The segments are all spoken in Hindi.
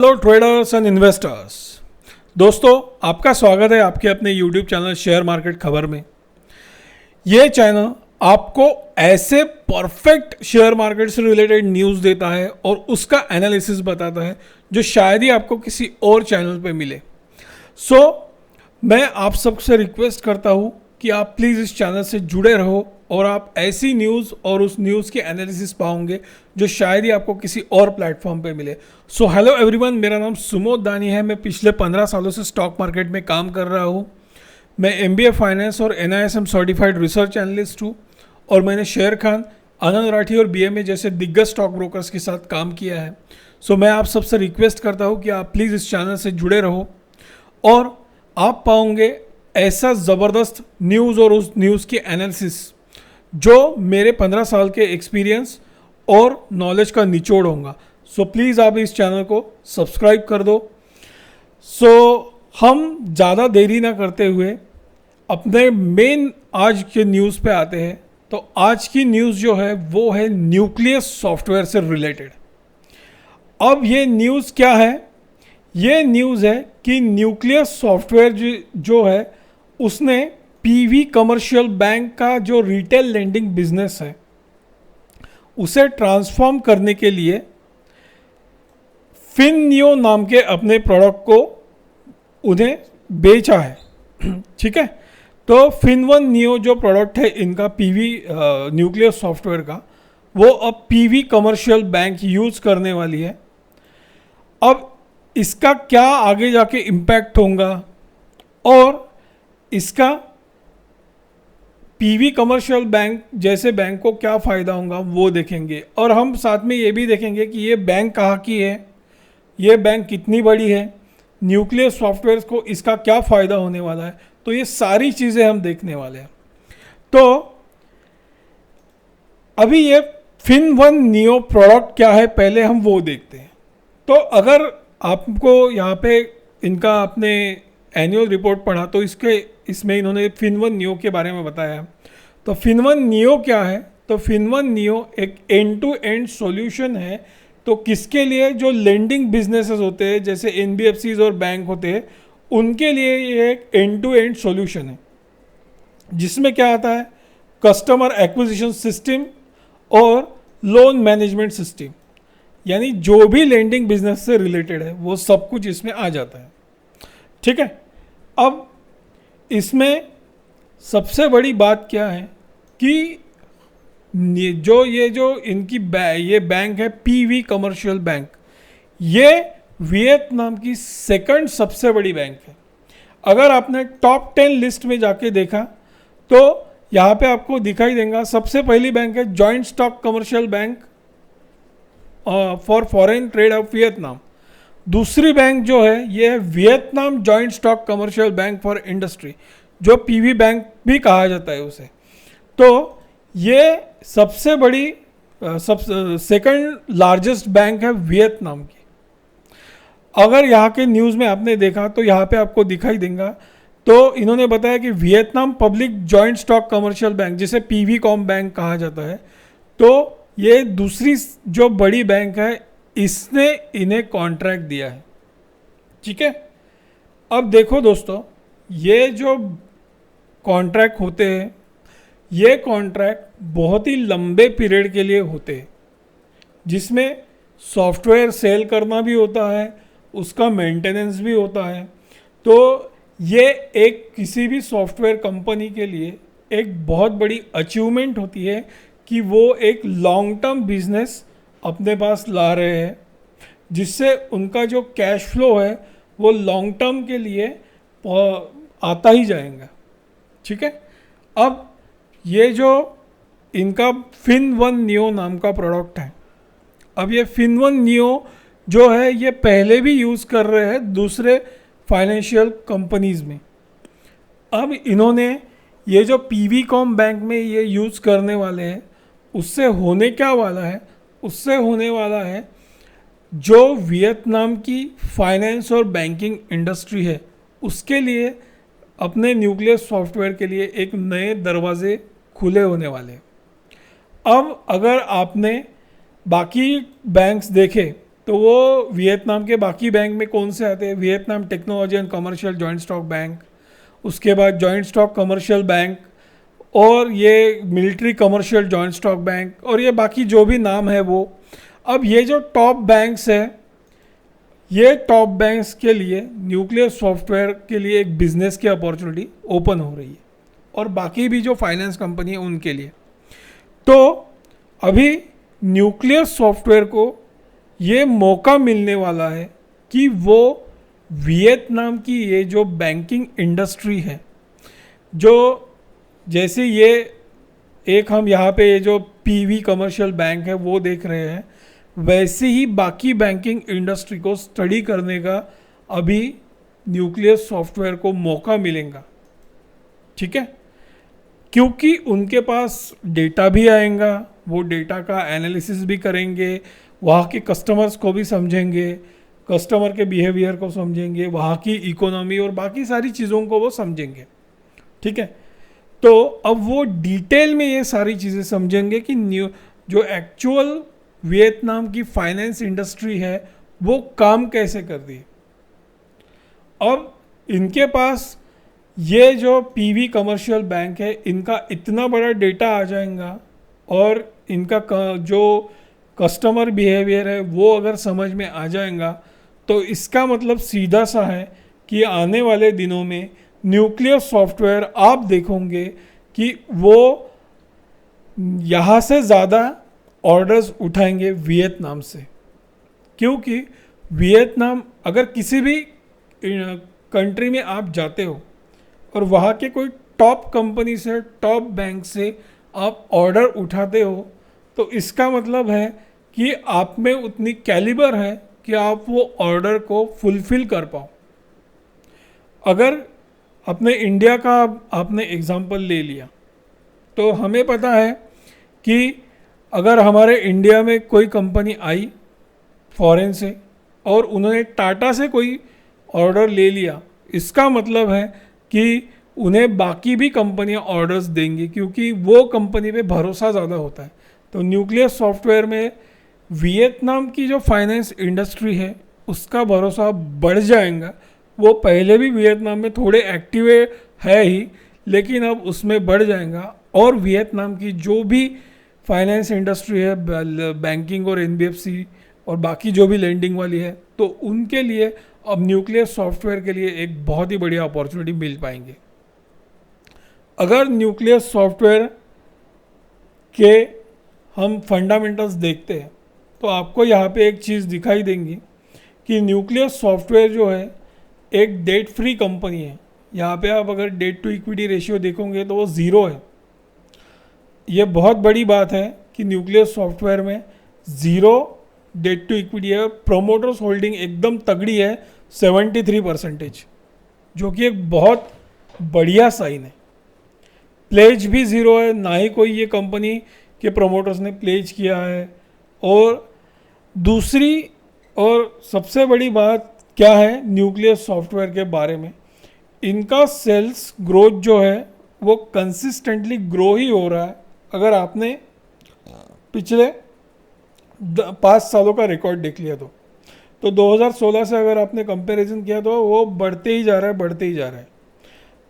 Hello traders and investors. दोस्तों, आपका स्वागत है आपके अपने यूट्यूब चैनल शेयर मार्केट खबर में। ये चैनल आपको ऐसे परफेक्ट शेयर मार्केट से रिलेटेड न्यूज़ देता है और उसका एनालिसिस बताता है जो शायद ही आपको किसी और चैनल पे मिले। मैं आप सबसे रिक्वेस्ट करता हूँ कि आप प्लीज़ इस चैनल से जुड़े रहो और आप ऐसी न्यूज़ और उस न्यूज़ के एनालिसिस पाओगे जो शायद ही आपको किसी और प्लेटफॉर्म पे मिले। हेलो एवरीवन, मेरा नाम सुमोद दानी है। मैं पिछले 15 सालों से स्टॉक मार्केट में काम कर रहा हूँ। मैं MBA फाइनेंस और NISM सर्टिफाइड रिसर्च एनालिस्ट हूँ और मैंने शेर खान, आनंद राठी और BMA जैसे दिग्गज स्टॉक ब्रोकर्स के साथ काम किया है। मैं आप सबसे रिक्वेस्ट करता हूँ कि आप प्लीज़ इस चैनल से जुड़े रहो और आप पाओगे ऐसा ज़बरदस्त न्यूज़ और उस न्यूज़ की एनालिसिस जो मेरे 15 साल के एक्सपीरियंस और नॉलेज का निचोड़ होगा। प्लीज़ आप इस चैनल को सब्सक्राइब कर दो। हम ज़्यादा देरी ना करते हुए अपने मेन आज के न्यूज़ पे आते हैं। तो आज की न्यूज़ जो है वो है न्यूक्लियस सॉफ्टवेयर से रिलेटेड। अब ये न्यूज़ क्या है? ये न्यूज़ है कि न्यूक्लियस सॉफ्टवेयर जो है उसने PV कमर्शियल बैंक का जो रिटेल लेंडिंग बिजनेस है उसे ट्रांसफॉर्म करने के लिए फिननियो नाम के अपने प्रोडक्ट को उन्हें बेचा है। ठीक है, तो फिनवन नियो जो प्रोडक्ट है इनका PV न्यूक्लियस सॉफ्टवेयर का, वो अब PV कमर्शियल बैंक यूज़ करने वाली है। अब इसका क्या आगे जाके इम्पैक्ट होगा और इसका PV कमर्शियल बैंक जैसे बैंक को क्या फ़ायदा होगा वो देखेंगे। और हम साथ में ये भी देखेंगे कि ये बैंक कहाँ की है, ये बैंक कितनी बड़ी है, न्यूक्लियस सॉफ्टवेयर को इसका क्या फ़ायदा होने वाला है। तो ये सारी चीज़ें हम देखने वाले हैं। तो अभी ये फिनवन नियो प्रोडक्ट क्या है पहले हम वो देखते हैं। तो अगर आपको यहाँ पे इनका आपने एनुअल रिपोर्ट पढ़ा तो इसमें इन्होंने फिनवन नियो के बारे में बताया। तो फिनवन नियो क्या है? तो फिनवन नियो एक एंड टू एंड सॉल्यूशन है। तो किसके लिए? जो लेंडिंग बिजनेसेस होते हैं जैसे NBFCs और बैंक होते हैं उनके लिए ये एक एंड टू एंड सॉल्यूशन है जिसमें क्या आता है? कस्टमर एक्विजिशन सिस्टम और लोन मैनेजमेंट सिस्टम, यानी जो भी लेंडिंग बिजनेस से रिलेटेड है वो सब कुछ इसमें आ जाता है। ठीक है, अब इसमें सबसे बड़ी बात क्या है कि जो इनकी ये बैंक है PV कमर्शियल बैंक, ये वियतनाम की सेकंड सबसे बड़ी बैंक है। अगर आपने टॉप 10 लिस्ट में जाके देखा तो यहाँ पे आपको दिखाई देगा सबसे पहली बैंक है joint stock commercial bank for foreign trade off Vietnam. दूसरी बैंक जो है ये है Vietnam joint stock commercial bank for industry, जो PV बैंक भी कहा जाता है उसे। तो ये सबसे बड़ी सेकंड लार्जेस्ट बैंक है वियतनाम की। अगर यहाँ के न्यूज़ में आपने देखा तो यहाँ पे आपको दिखाई देगा। तो इन्होंने बताया कि Vietnam public joint stock commercial bank, जिसे PV कॉम बैंक कहा जाता है, तो ये दूसरी जो बड़ी बैंक है इसने इन्हें कॉन्ट्रैक्ट दिया है। ठीक है, अब देखो दोस्तों, ये जो कॉन्ट्रैक्ट होते हैं ये कॉन्ट्रैक्ट बहुत ही लंबे पीरियड के लिए होते हैं जिसमें सॉफ्टवेयर सेल करना भी होता है, उसका मेंटेनेंस भी होता है। तो ये एक किसी भी सॉफ्टवेयर कंपनी के लिए एक बहुत बड़ी अचीवमेंट होती है कि वो एक लॉन्ग टर्म बिजनेस अपने पास ला रहे हैं जिससे उनका जो कैश फ्लो है वो लॉन्ग टर्म के लिए आता ही जाएगा। ठीक है, अब ये जो इनका फिनवन नियो नाम का प्रोडक्ट है, अब ये फिनवन नियो जो है ये पहले भी यूज़ कर रहे हैं दूसरे फाइनेंशियल कंपनीज़ में। अब इन्होंने ये जो PV कॉम बैंक में ये यूज़ करने वाले हैं उससे होने क्या वाला है? उससे होने वाला है जो वियतनाम की फाइनेंस और बैंकिंग इंडस्ट्री है उसके लिए अपने न्यूक्लियस सॉफ्टवेयर के लिए एक नए दरवाजे खुले होने वाले। अब अगर आपने बाकी बैंक्स देखे तो वो वियतनाम के बाकी बैंक में कौन से आते हैं? Vietnam technology and commercial joint stock bank, उसके बाद जॉइंट स्टॉक कमर्शियल बैंक, और ये military commercial joint stock bank, और ये बाकी जो भी नाम है वो। अब ये जो टॉप बैंक्स है, ये टॉप बैंक्स के लिए न्यूक्लियर सॉफ्टवेयर के लिए एक बिजनेस की अपॉर्चुनिटी ओपन हो रही है, और बाकी भी जो फाइनेंस कंपनी है उनके लिए। तो अभी न्यूक्लियर सॉफ्टवेयर को ये मौका मिलने वाला है कि वो वियतनाम की ये जो बैंकिंग इंडस्ट्री है, जो जैसे ये एक हम यहाँ पे ये जो पीवी कमर्शियल बैंक है वो देख रहे हैं, वैसे ही बाकी बैंकिंग इंडस्ट्री को स्टडी करने का अभी न्यूक्लियर सॉफ्टवेयर को मौका मिलेगा। ठीक है, क्योंकि उनके पास डेटा भी आएगा, वो डेटा का एनालिसिस भी करेंगे, वहाँ के कस्टमर्स को भी समझेंगे, कस्टमर के बिहेवियर को समझेंगे, वहाँ की इकोनॉमी और बाकी सारी चीज़ों को वो समझेंगे। ठीक है, तो अब वो डिटेल में ये सारी चीज़ें समझेंगे कि जो एक्चुअल वियतनाम की फाइनेंस इंडस्ट्री है वो काम कैसे कर रही है। अब इनके पास ये जो पीवी कमर्शियल बैंक है, इनका इतना बड़ा डेटा आ जाएगा, और इनका जो कस्टमर बिहेवियर है वो अगर समझ में आ जाएगा, तो इसका मतलब सीधा सा है कि आने वाले दिनों में न्यूक्लियर सॉफ्टवेयर आप देखोगे कि वो यहाँ से ज़्यादा ऑर्डर्स उठाएंगे वियतनाम से। क्योंकि वियतनाम, अगर किसी भी कंट्री में आप जाते हो और वहाँ के कोई टॉप कंपनी से, टॉप बैंक से आप ऑर्डर उठाते हो, तो इसका मतलब है कि आप में उतनी कैलिबर है कि आप वो ऑर्डर को फुलफिल कर पाओ। अगर अपने इंडिया का आपने एग्जांपल ले लिया, तो हमें पता है कि अगर हमारे इंडिया में कोई कंपनी आई फॉरेन से और उन्होंने टाटा से कोई ऑर्डर ले लिया, इसका मतलब है कि उन्हें बाकी भी कंपनियां ऑर्डर्स देंगी, क्योंकि वो कंपनी पे भरोसा ज़्यादा होता है। तो न्यूक्लियर सॉफ्टवेयर में वियतनाम की जो फाइनेंस इंडस्ट्री है उसका भरोसा बढ़ जाएगा। वो पहले भी वियतनाम में थोड़े एक्टिव है ही, लेकिन अब उसमें बढ़ जाएगा, और वियतनाम की जो भी फाइनेंस इंडस्ट्री है, बैंकिंग और एनबीएफसी और बाकी जो भी लेंडिंग वाली है, तो उनके लिए अब न्यूक्लियर सॉफ्टवेयर के लिए एक बहुत ही बढ़िया अपॉर्चुनिटी मिल पाएंगे। अगर न्यूक्लियर सॉफ्टवेयर के हम फंडामेंटल्स देखते हैं, तो आपको यहाँ पे एक चीज़ दिखाई देंगी कि न्यूक्लियर सॉफ्टवेयर जो है एक डेट फ्री कंपनी है। यहाँ पे आप अगर डेट टू इक्विटी रेशियो देखोगे तो वो ज़ीरो है। ये बहुत बड़ी बात है कि न्यूक्लियर सॉफ्टवेयर में ज़ीरो डेट टू इक्विटी है, और प्रोमोटर्स होल्डिंग एकदम तगड़ी है 73%, जो कि एक बहुत बढ़िया साइन है। प्लेज भी ज़ीरो है, ना ही कोई ये कंपनी के प्रोमोटर्स ने प्लेज किया है। और दूसरी और सबसे बड़ी बात क्या है न्यूक्लियर सॉफ्टवेयर के बारे में, इनका सेल्स ग्रोथ जो है वो कंसिस्टेंटली ग्रो ही हो रहा है। अगर आपने पिछले 5 सालों का रिकॉर्ड देख लिया तो 2016 से अगर आपने कंपैरिजन किया तो वो बढ़ते ही जा रहा है, बढ़ते ही जा रहा है।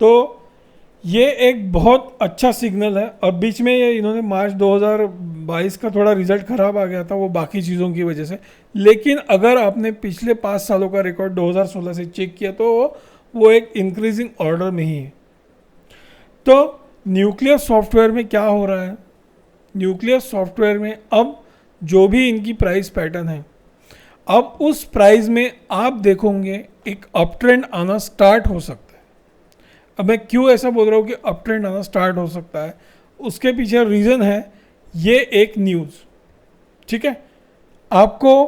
तो ये एक बहुत अच्छा सिग्नल है। अब बीच में ये इन्होंने मार्च 2022 का थोड़ा रिजल्ट ख़राब आ गया था, वो बाकी चीज़ों की वजह से, लेकिन अगर आपने पिछले 5 सालों का रिकॉर्ड 2016 से चेक किया तो वो एक इंक्रीजिंग ऑर्डर में ही है। तो न्यूक्लियर सॉफ्टवेयर में क्या हो रहा है, न्यूक्लियर सॉफ्टवेयर में अब जो भी इनकी प्राइस पैटर्न है, अब उस प्राइस में आप देखोगे एक अप ट्रेंड आना स्टार्ट हो सकता है। अब मैं क्यों ऐसा बोल रहा हूँ कि अप ट्रेंड आना स्टार्ट हो सकता है, उसके पीछे रीज़न है ये एक न्यूज़। ठीक है, आपको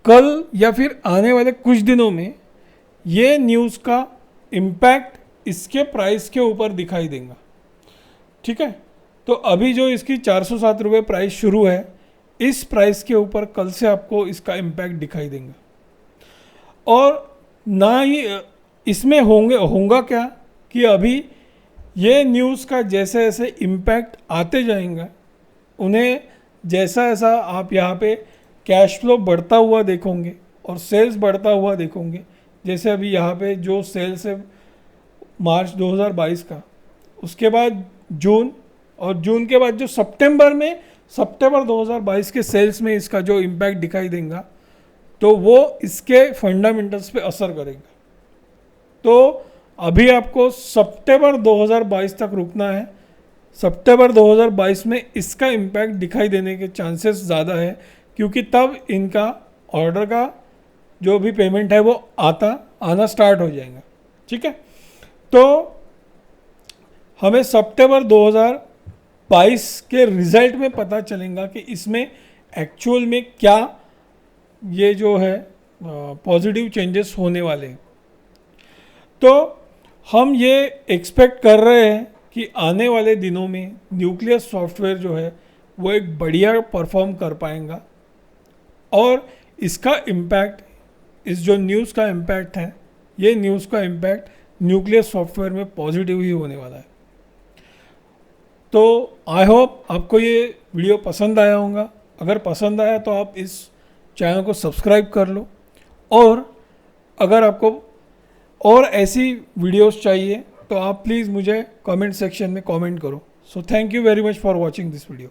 कल या फिर आने वाले कुछ दिनों में ये न्यूज़ का इम्पैक्ट इसके प्राइस के ऊपर दिखाई देगा। ठीक है, तो अभी जो इसकी 407 रुपये प्राइस शुरू है, इस प्राइस के ऊपर कल से आपको इसका इम्पैक्ट दिखाई देगा। और ना ही इसमें होगा क्या कि अभी ये न्यूज़ का जैसे जैसे इम्पैक्ट आते जाएंगे, उन्हें जैसा जैसा आप यहाँ पे कैश फ्लो बढ़ता हुआ देखोगे और सेल्स बढ़ता हुआ देखोगे। जैसे अभी यहाँ पे जो सेल्स है मार्च 2022 का, उसके बाद जून, और जून के बाद जो सितंबर 2022 के सेल्स में इसका जो इम्पैक्ट दिखाई देगा, तो वो इसके फंडामेंटल्स पे असर करेगा। तो अभी आपको सितंबर 2022 तक रुकना है। सितंबर 2022 में इसका इम्पैक्ट दिखाई देने के चांसेस ज़्यादा है, क्योंकि तब इनका ऑर्डर का जो भी पेमेंट है वो आना स्टार्ट हो जाएगा। ठीक है, तो हमें सितंबर 2022 के रिजल्ट में पता चलेगा कि इसमें एक्चुअल में क्या ये जो है पॉजिटिव चेंजेस होने वाले हैं। तो हम ये एक्सपेक्ट कर रहे हैं कि आने वाले दिनों में न्यूक्लियस सॉफ्टवेयर जो है वो एक बढ़िया परफॉर्म कर पाएगा, और इसका इम्पैक्ट, इस जो न्यूज़ का इम्पैक्ट है, ये न्यूज़ का इम्पैक्ट न्यूक्लियस सॉफ्टवेयर में पॉजिटिव ही होने वाला है। तो आई होप आपको ये वीडियो पसंद आया होगा। अगर पसंद आया तो आप इस चैनल को सब्सक्राइब कर लो, और अगर आपको और ऐसी वीडियोस चाहिए तो आप प्लीज़ मुझे कमेंट सेक्शन में कमेंट करो। So thank you very much for watching this video.